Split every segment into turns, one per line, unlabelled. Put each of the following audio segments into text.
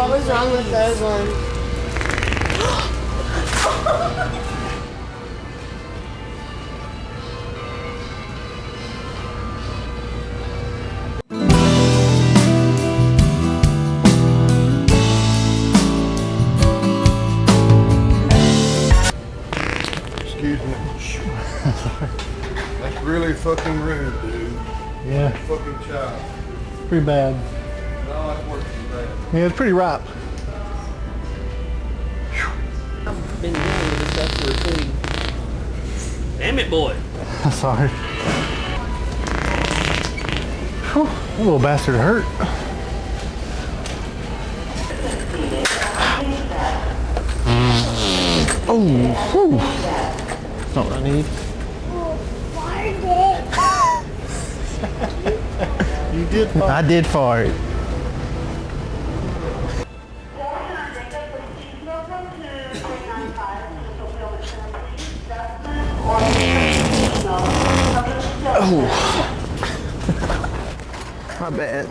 What was wrong with those ones?
Excuse me. That's really fucking rude, dude.
Yeah,
Fucking child.
pretty bad.
No, that's worse than that.
Yeah, it's pretty ripe.
I've been dealing with this stuff for a pretty... Damn it, boy.
Sorry. Whew, that little bastard hurt. Oh, whew. That's not what I need.
You did fine.
I did fart. Oh. My bad.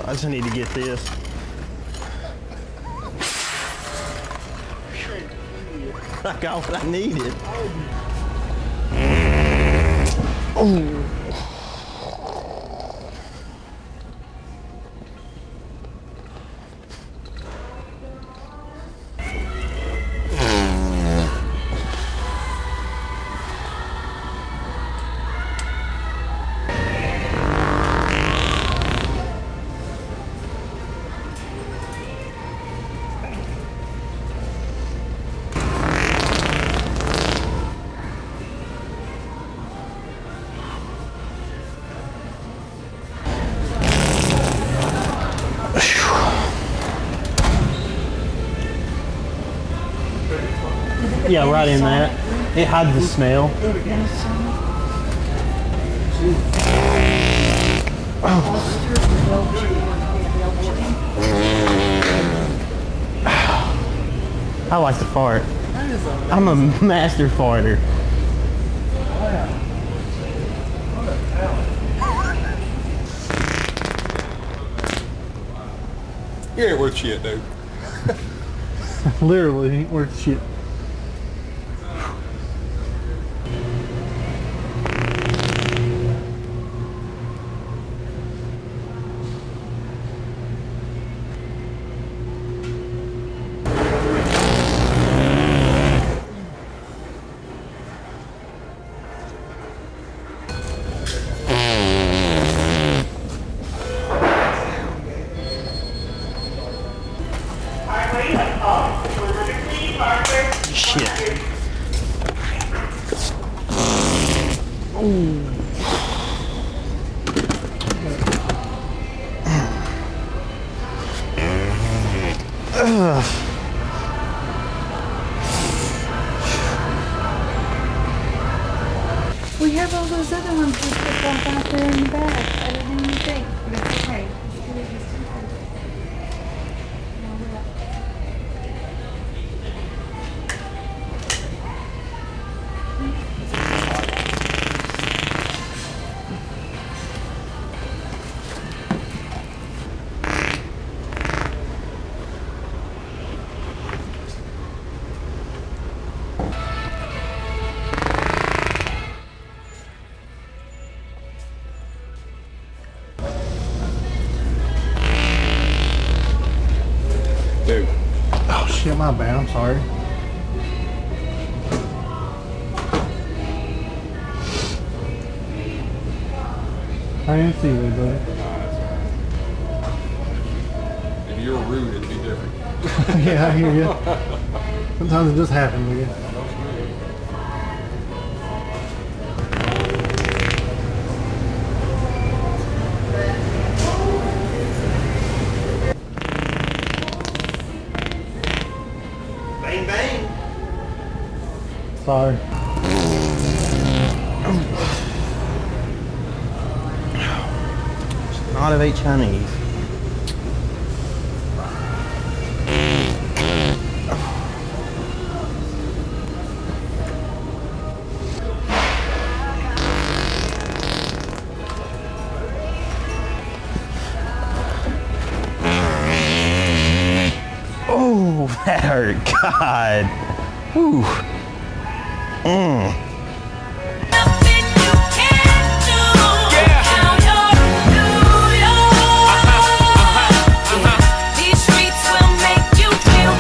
I just need to get this. I got what I needed. Oh. Yeah, right in that. It hides the smell. I like to fart. I'm a master farter.
You ain't worth shit, dude.
Literally, ain't worth shit. Shit. Ooh.
We have all those other ones we put off out there in the back. I didn't even think, but it's okay.
Dude.
Oh shit, my bad. I'm sorry. I didn't see you, buddy.
If you're rude, it'd be different.
Yeah, I hear you. Sometimes it just happens to you.
Bang, bang.
Sorry.
Not of eight Chinese.
that hurt. God. Whew.